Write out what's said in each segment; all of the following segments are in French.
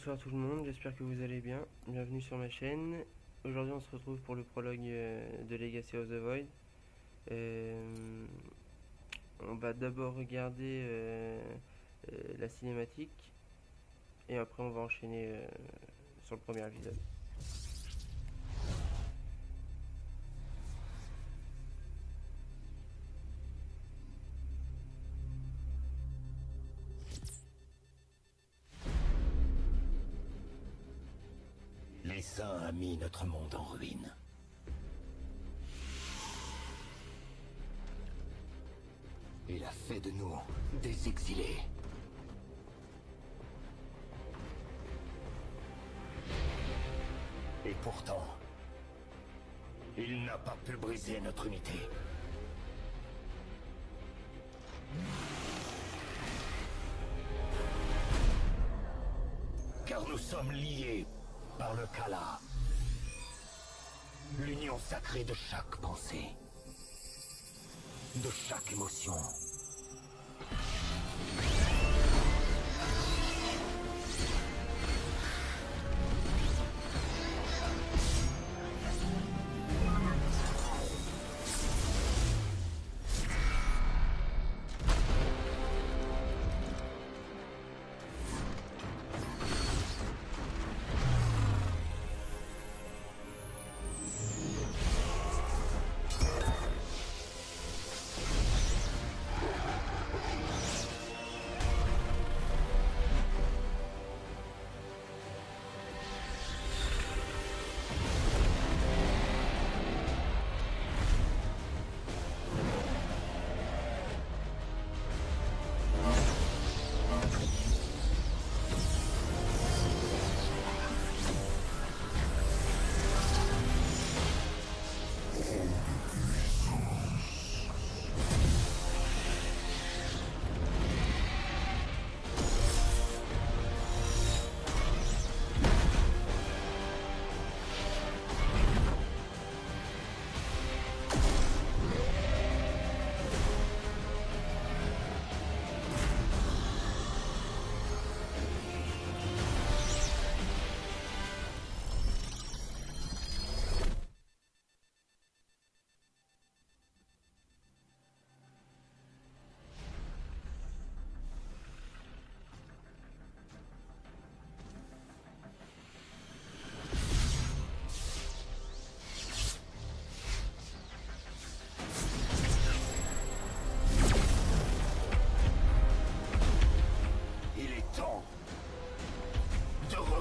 Bonsoir tout le monde, j'espère que vous allez bien. Bienvenue sur ma chaîne. Aujourd'hui on se retrouve pour le prologue de Legacy of the Void. On va d'abord regarder la cinématique et après on va enchaîner sur le premier épisode. L'Essaim a mis notre monde en ruine. Il a fait de nous des exilés. Et pourtant, il n'a pas pu briser notre unité. Car nous sommes liés par le Khala. L'union sacrée de chaque pensée. De chaque émotion.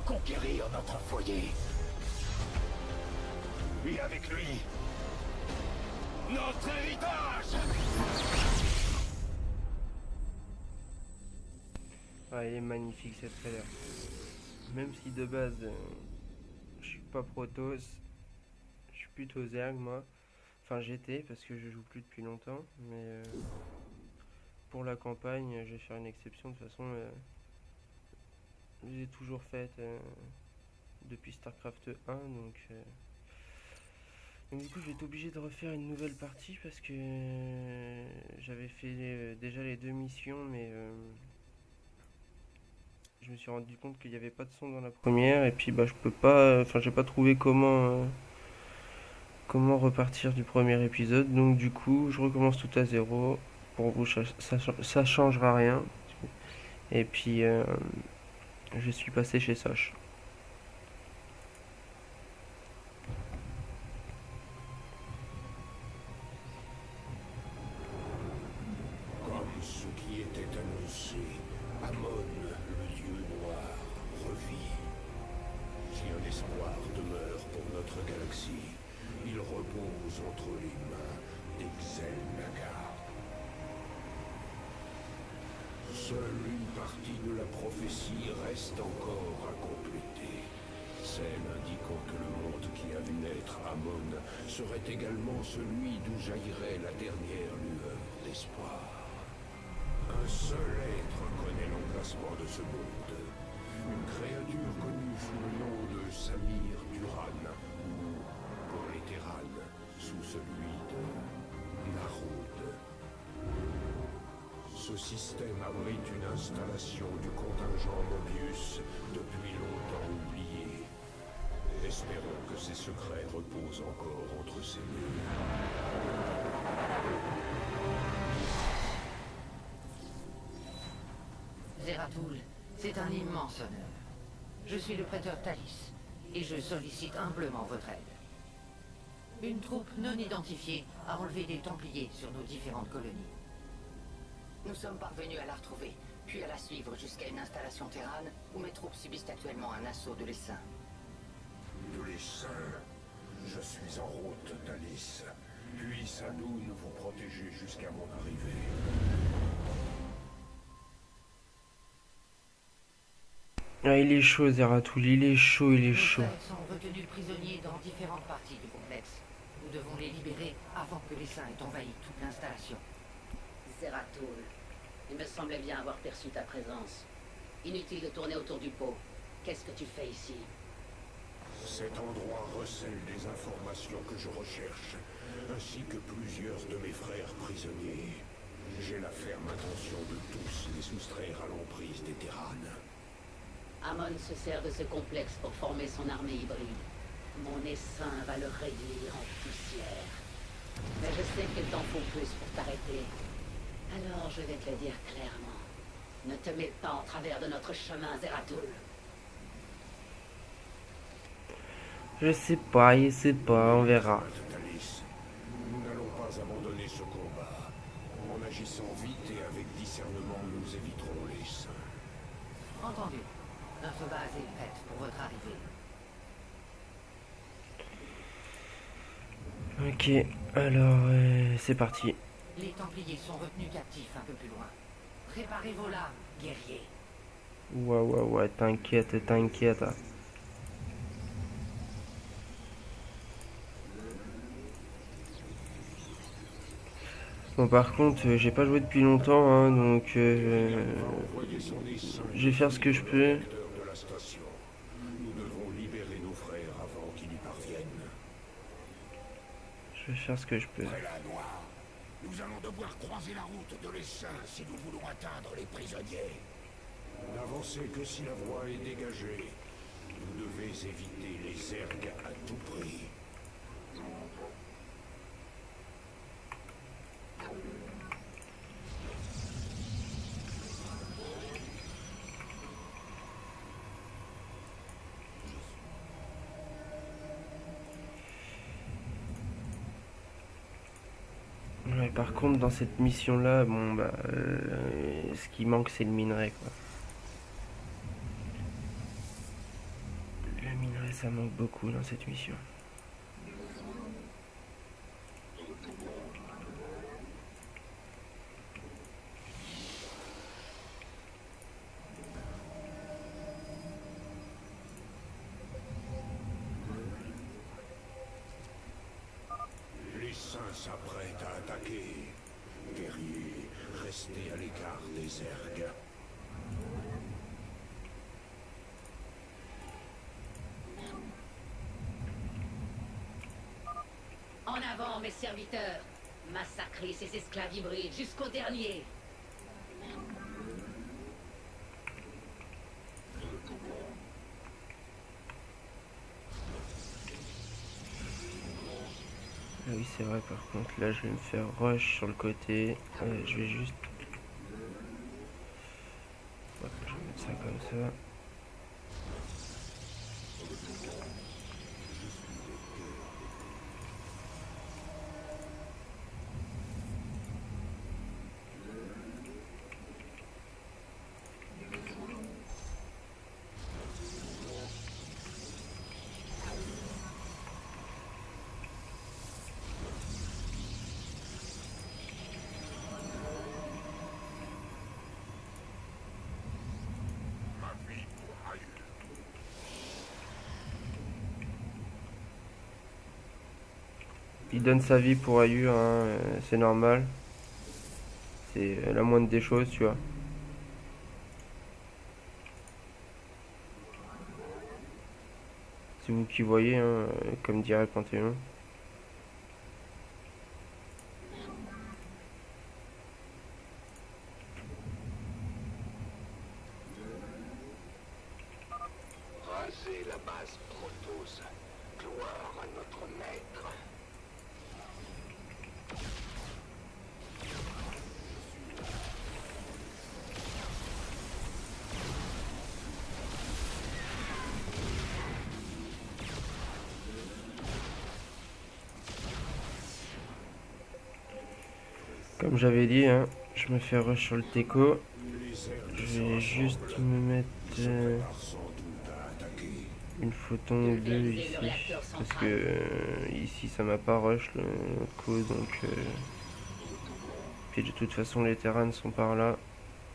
Conquérir notre foyer. Et avec lui, notre héritage. Ah, il est magnifique cette trailer. Même si de base je suis pas Protoss, je suis plutôt Zerg moi. Enfin j'étais parce que je joue plus depuis longtemps, mais pour la campagne je vais faire une exception. De toute façon je l'ai toujours faite depuis StarCraft 1, donc du coup je vais être obligé de refaire une nouvelle partie parce que j'avais fait déjà les 2 missions, mais je me suis rendu compte qu'il n'y avait pas de son dans la première, et puis bah je peux pas, enfin j'ai pas trouvé comment repartir du premier épisode, donc du coup je recommence tout à zéro. Pour vous ça changera rien, et puis je suis passé chez Soch. Comme ce qui était annoncé, Amon, le dieu noir, revit. Si un espoir demeure pour notre galaxie, il repose entre les mains d'Exel-Naga. Seule une partie de la prophétie reste encore à compléter. Celle indiquant que le monde qui a vu naître Amon serait également celui d'où jaillirait la dernière lueur d'espoir. Un seul être connaît l'emplacement de ce monde. Une créature connue sous le nom de Samir Duran, ou pour les Terranes, sous celui de Narod. Ce ce système abrite une installation du contingent Mobius depuis longtemps oubliée. Espérons que ses secrets reposent encore entre ses murs. Zeratul, c'est un immense honneur. Je suis le prêteur Thalis, et je sollicite humblement votre aide. Une troupe non identifiée a enlevé des Templiers sur nos différentes colonies. Nous sommes parvenus à la retrouver, puis à la suivre jusqu'à une installation terrane où mes troupes subissent actuellement un assaut de l'essaim. De l'essaim. Je suis en route, Thalis. Puisse Adoun vous protéger jusqu'à mon arrivée. Ah, il est chaud, Zeratul, il est chaud, il est Nos chaud. frères sont retenus prisonniers dans différentes parties du complexe. Nous devons les libérer avant que l'essaim ait envahi toute l'installation. Zeratul, il me semblait bien avoir perçu ta présence. Inutile de tourner autour du pot. Qu'est-ce que tu fais ici? Cet endroit recèle des informations que je recherche, ainsi que plusieurs de mes frères prisonniers. J'ai la ferme intention de tous les soustraire à l'emprise des Terranes. Amon se sert de ce complexe pour former son armée hybride. Mon essaim va le réduire en poussière. Mais je sais qu'il t'en faut plus pour t'arrêter. Alors je vais te le dire clairement. Ne te mets pas en travers de notre chemin, Zeratul. Je sais pas, on verra. Thalis, nous n'allons pas abandonner ce combat. En agissant vite et avec discernement, nous éviterons les saints. Entendu. Notre base est prête pour votre arrivée. Ok, alors c'est parti. Les Templiers sont retenus captifs un peu plus loin. Préparez vos lames, guerriers. Ouais, t'inquiète, t'inquiète. Bon, par contre, j'ai pas joué depuis longtemps, hein, donc Envoyez son essaim je vais faire ce que je peux. de la station. Nous devons libérer nos frères avant qu'ils y parviennent. Je vais faire ce que je peux. Après la noire, nous allons devoir croiser la route de l'essaim si nous voulons atteindre les prisonniers. N'avancez que si la voie est dégagée. Vous devez éviter les ergs à tout prix. Ouais, par contre, dans cette mission-là, bon, bah, ce qui manque, c'est le minerai, quoi. Le minerai, ça manque beaucoup dans cette mission. Les saints s'apprêtent à attaquer. Guerriers, restez à l'écart des ergs. En avant, mes serviteurs. Massacrez ces esclaves hybrides jusqu'au dernier. Ah oui, c'est vrai, par contre, là, je vais me faire rush sur le côté. Je vais juste... Ouais, je vais mettre ça comme ça. Il donne sa vie pour Ayu, hein, c'est normal. C'est la moindre des choses, tu vois. C'est vous qui voyez, hein, comme dirait Panthéon. Comme j'avais dit, hein, je me fais rush sur le Teco. Les airs Je vais juste me mettre sans doute à attaquer. une photon ou deux Viser ici. le réacteur Parce central. que ici ça m'a pas rush le coup, donc puis de toute façon les terrains sont par là.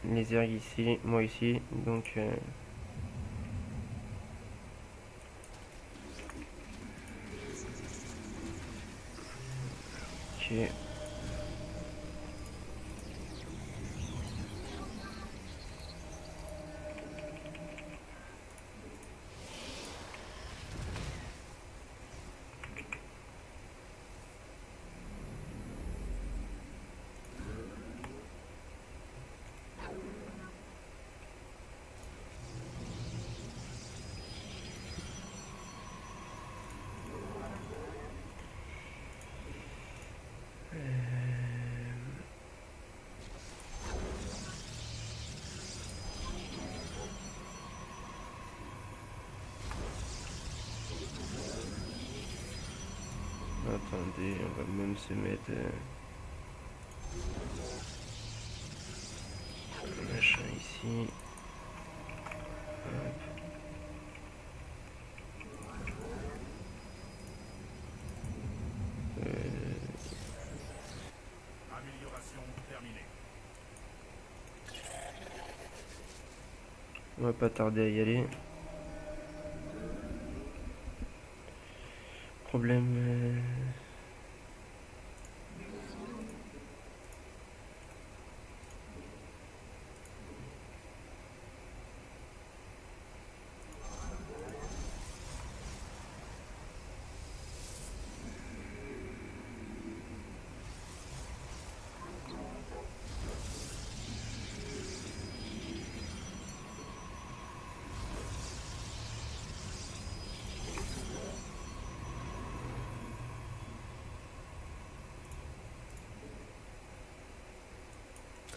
Les ergs ici, moi ici, donc ok. Attendez, on va même se mettre machin ici. Hop. Amélioration terminée. On va pas tarder à y aller. Problème.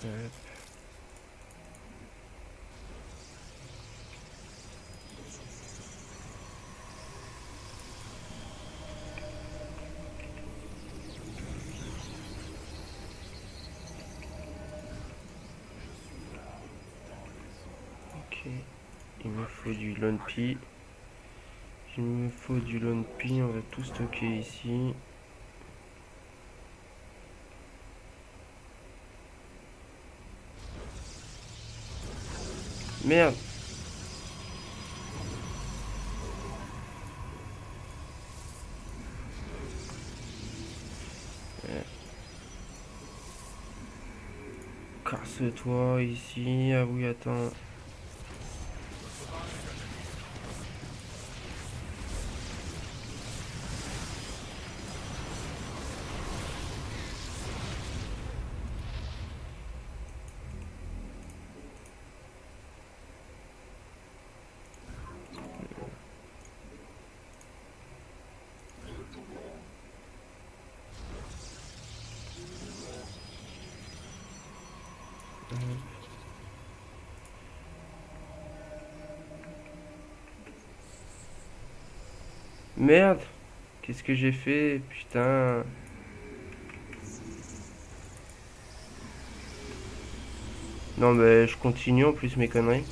Hop. Ok, il me faut du lone pea. Il me faut du lone pea, on va tout stocker ici. Merde. Casse-toi ici. Ah oui, attends. Merde. Qu'est-ce que j'ai fait? Putain. Non, mais je continue en plus mes conneries.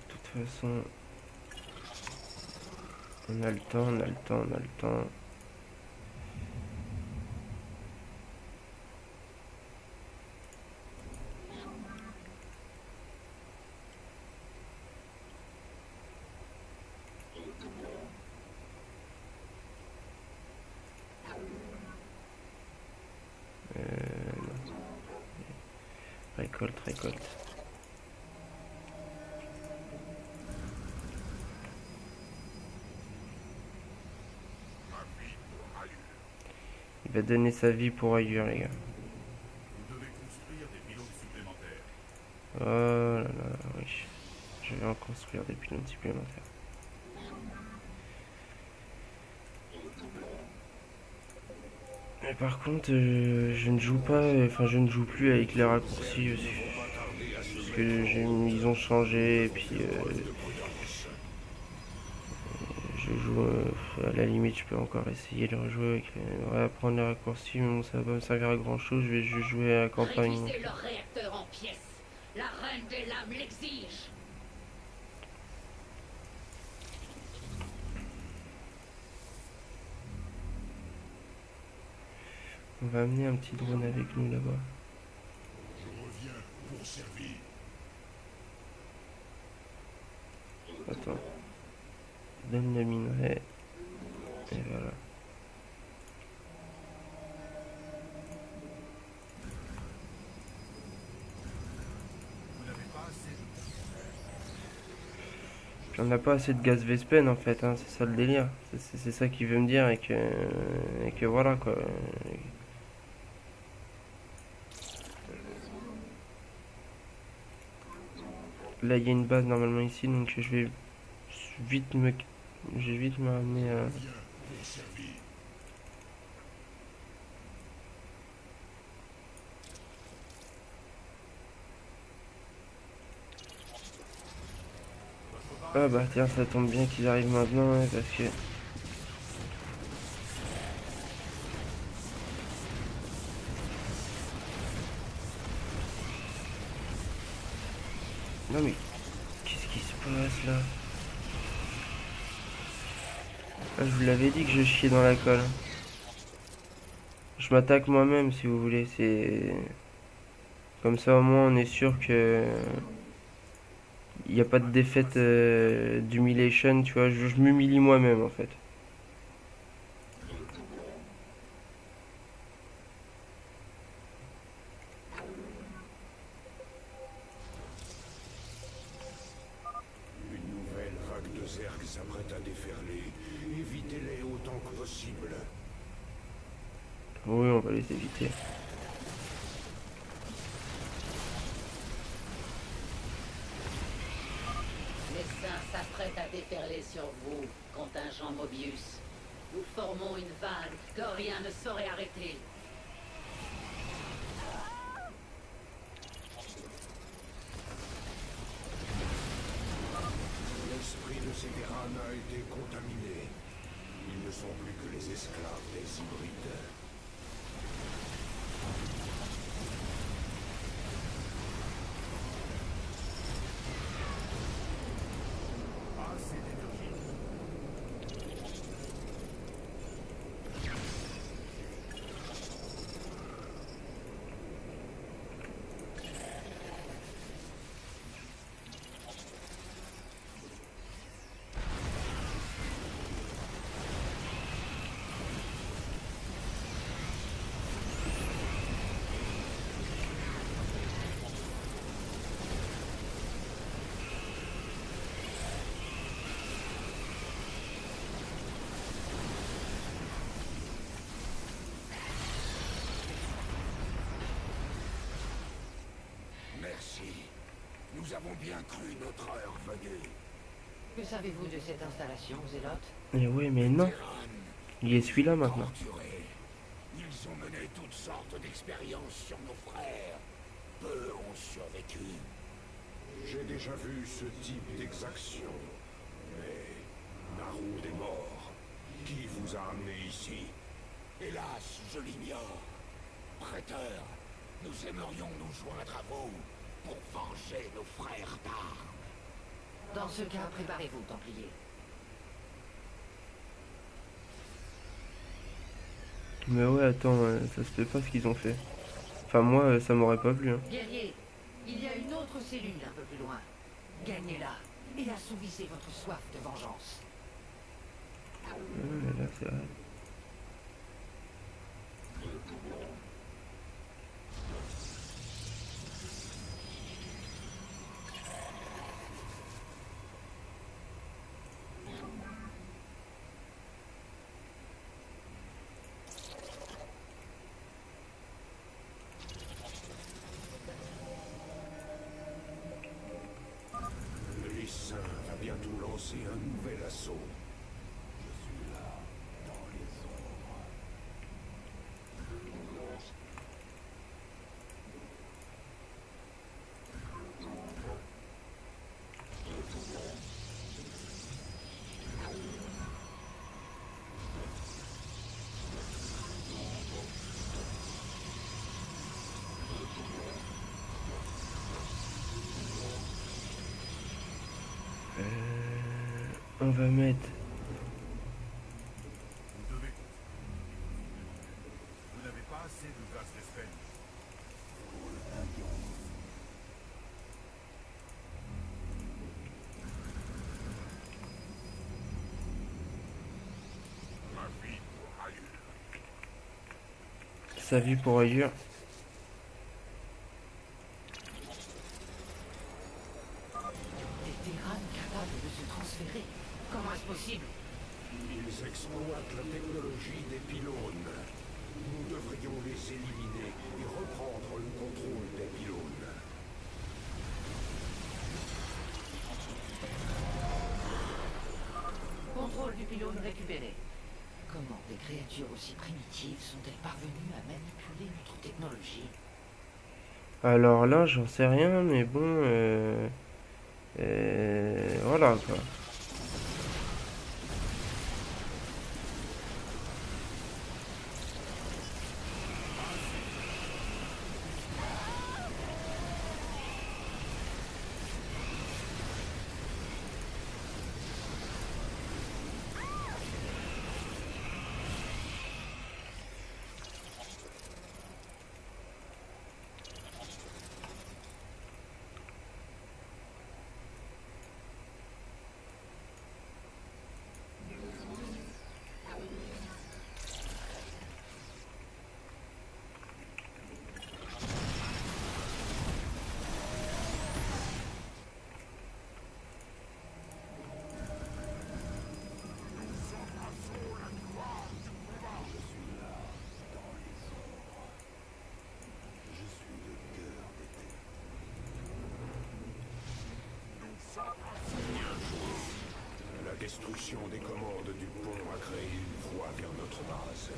De toute façon, on a le temps, on a le temps, on a le temps. Non. Récolte, récolte. Il va donner sa vie pour ailleurs, les gars. Vous devez construire des pylônes supplémentaires. Oh là là, oui. Je vais en construire des pylônes supplémentaires. Mais par contre, je ne joue pas, enfin je ne joue plus avec les raccourcis aussi. Parce que ils ont changé et puis je joue, à la limite je peux encore essayer de rejouer avec apprendre les raccourcis, mais bon, ça va pas me servir à grand chose, je vais juste jouer à la campagne. Réduisez leur réacteur en pièces. La reine des lames l'exige. On va amener un petit drone avec nous là-bas. Je reviens pour servir. Attends. Donne le minerai. Et voilà. Vous n'avez pas assez de... Puis on n'a pas assez de gaz Vespen en fait, hein, c'est ça le délire. C'est ça qu'il veut me dire et que voilà quoi. Là il y a une base normalement ici donc je vais vite me ramener à... Viens pour servir. Ah bah tiens ça tombe bien qu'ils arrivent maintenant ouais, parce que... Non mais qu'est-ce qui se passe là? Ah, je vous l'avais dit que je chiais dans la colle. Je m'attaque moi-même si vous voulez, c'est... Comme ça au moins on est sûr que... Il n'y a pas de défaite d'humiliation, tu vois, je m'humilie moi-même en fait. Une nouvelle vague de zergs s'apprête à déferler. Évitez-les autant que possible. Oui, on va les éviter. Les saints s'apprêtent à déferler sur vous, contingent Mobius. Nous formons une vague que rien ne saurait arrêter. L'esprit de ces Terran a été contaminé. Ils ne sont plus que les esclaves des hybrides. Assez d'énergie. Merci. Nous avons bien cru notre heure venue. Que savez-vous de cette installation, Zélote? Mais oui, mais non, Terran, il est celui-là maintenant. torturés. Ils ont mené toutes sortes d'expériences sur nos frères. Peu ont survécu. J'ai déjà vu ce type d'exaction. Mais Narud est mort. Qui vous a amené ici? Hélas, je l'ignore. Prêteur, nous aimerions nous joindre à vous pour venger nos frères d'armes. Dans ce cas, préparez-vous, Templier. Mais ouais, attends, ça se fait pas ce qu'ils ont fait. Enfin moi, ça m'aurait pas plu. Hein. Guerrier, il y a une autre cellule un peu plus loin. Gagnez-la et assouvissez votre soif de vengeance. Mais là, c'est vrai. L'essaim va bientôt lancer un nouvel assaut. Je suis là, dans les va mettre... Vous devez construire. Vous n'avez pas assez de gaz d'espèce. Ma vie pour ailleurs. Sa vie pour ailleurs. Des tyrannes capables de se transférer. Comment est-ce possible? Ils exploitent la technologie des pylônes. Nous devrions les éliminer et reprendre le contrôle des pylônes. Contrôle du pylône récupéré. Comment des créatures aussi primitives sont-elles parvenues à manipuler notre technologie? Alors là, j'en sais rien, mais bon... voilà, quoi. La destruction des commandes du pont a créé une voie vers notre base.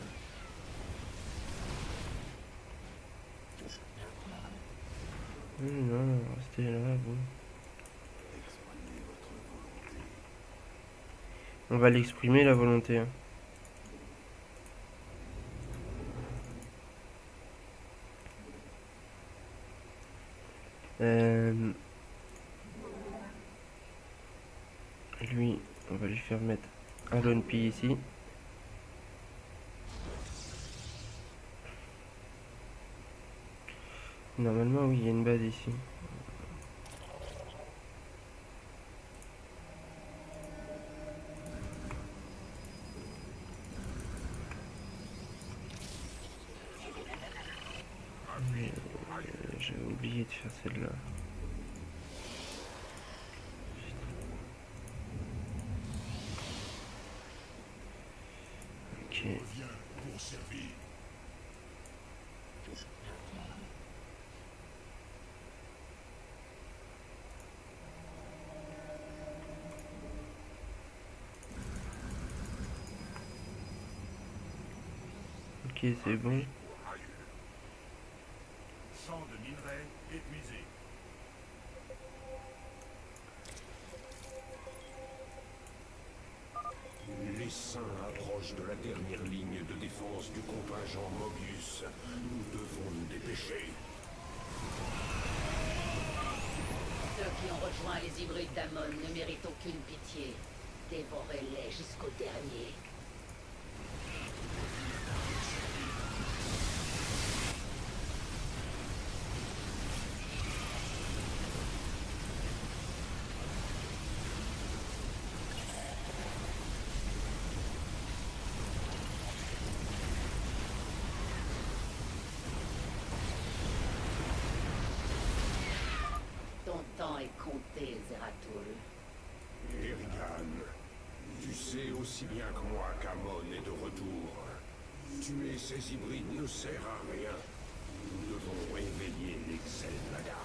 Non, restez là, bon. On va l'exprimer, la volonté. Hein. Lui, on va lui faire mettre un lone P ici. Normalement, oui, il y a une base ici. J'avais oublié de faire celle-là. Ok. Viens pour servir. Ok, c'est bon. Champ de minerai épuisé. Les saints approchent de la dernière ligne de défense du contingent Mobius. Nous devons nous dépêcher. Ceux qui ont rejoint les hybrides d'Amon ne méritent aucune pitié. Dévorez-les jusqu'au dernier. Ton temps est compté, Zeratul. Erigan, tu sais aussi bien que moi qu'Amon est de retour. Tuer ces hybrides ne sert à rien. Nous devons réveiller les Xel'Naga.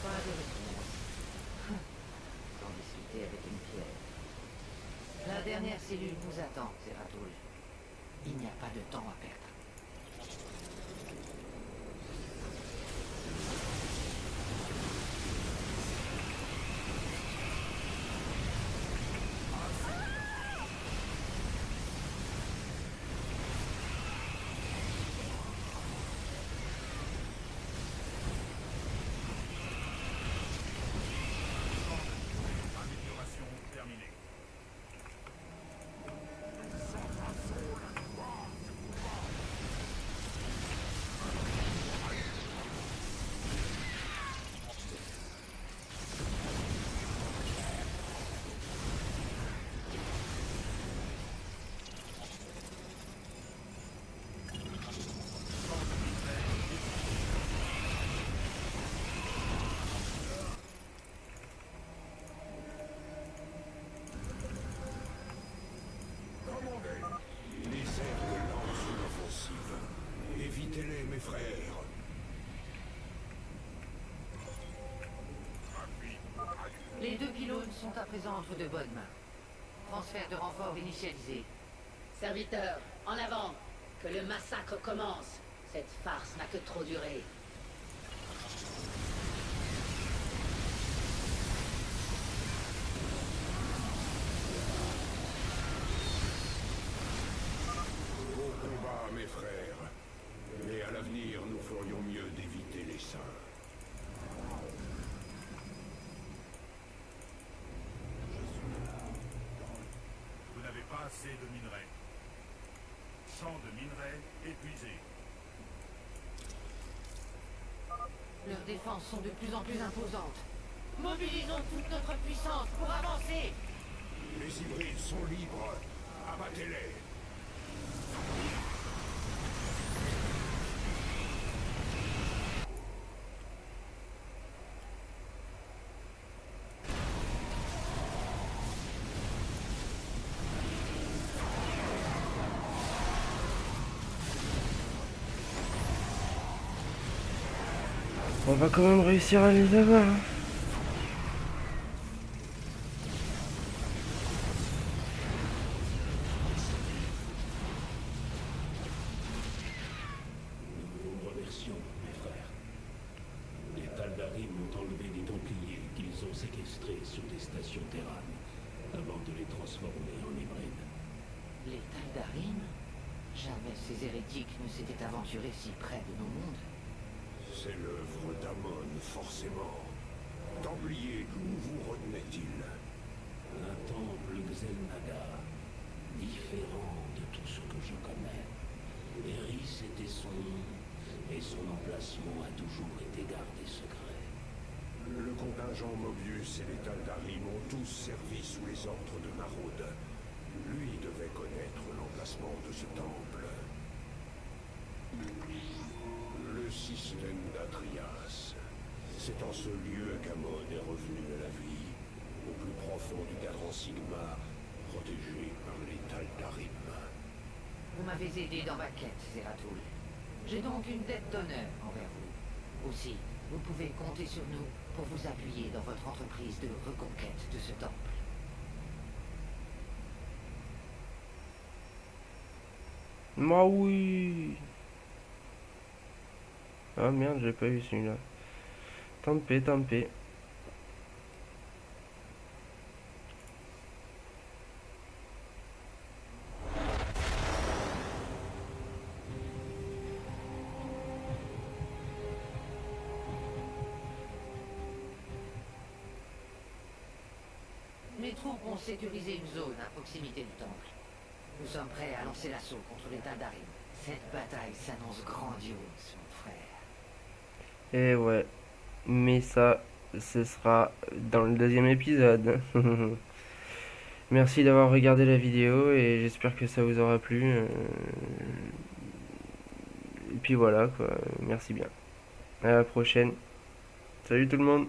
Pas de réponse. Sans discuter avec une pierre. La dernière cellule nous attend, Zeratul. Il n'y a pas de temps à perdre. Amélioration mes frères. Les 2 pylônes sont à présent entre de bonnes mains. Transfert de renfort initialisé. Serviteurs, en avant. Que le massacre commence. Cette farce n'a que trop duré. Au combat, mes frères. Mais à l'avenir, nous ferions mieux d'éviter les saints. Vous n'avez pas assez de minerais. Champ de minerais épuisé. Leurs défenses sont de plus en plus imposantes. Mobilisons toute notre puissance pour avancer. Les hybrides sont libres. Abattez-les. On va quand même réussir à les avoir. Hein. Nous vous remercions, mes frères. Les Tal'Darim ont enlevé des Templiers qu'ils ont séquestrés sur des stations terranes, avant de les transformer en hybrides. Les Tal'Darim? Jamais ces hérétiques ne s'étaient aventurés si près de nos mondes. C'est l'œuvre d'Amon, forcément. Templier, d'où vous retenait-il? Un temple Xel'Naga, différent de tout ce que je connais. Eris était son nom, et son emplacement a toujours été gardé secret. Le contingent Mobius et les Tal'Darim ont tous servi sous les ordres de Narod. Lui devait connaître l'emplacement de ce temple. Le système d'Atrias. C'est en ce lieu qu'Amon est revenu à la vie, au plus profond du cadran Sigma, protégé par les Tal'Darim. Vous m'avez aidé dans ma quête, Zeratul. J'ai donc une dette d'honneur envers vous. Aussi, vous pouvez compter sur nous pour vous appuyer dans votre entreprise de reconquête de ce temple. Moi oui. Ah merde, j'ai pas eu celui-là. Tant pis, tant pis. Mes troupes ont sécurisé une zone à proximité du temple. Nous sommes prêts à lancer l'assaut contre les Tal'Darim. Cette bataille s'annonce grandiose, mon frère. Et ouais. Mais ça, ce sera dans le deuxième épisode. Merci d'avoir regardé la vidéo et j'espère que ça vous aura plu. Et puis voilà quoi. Merci bien. À la prochaine. Salut tout le monde.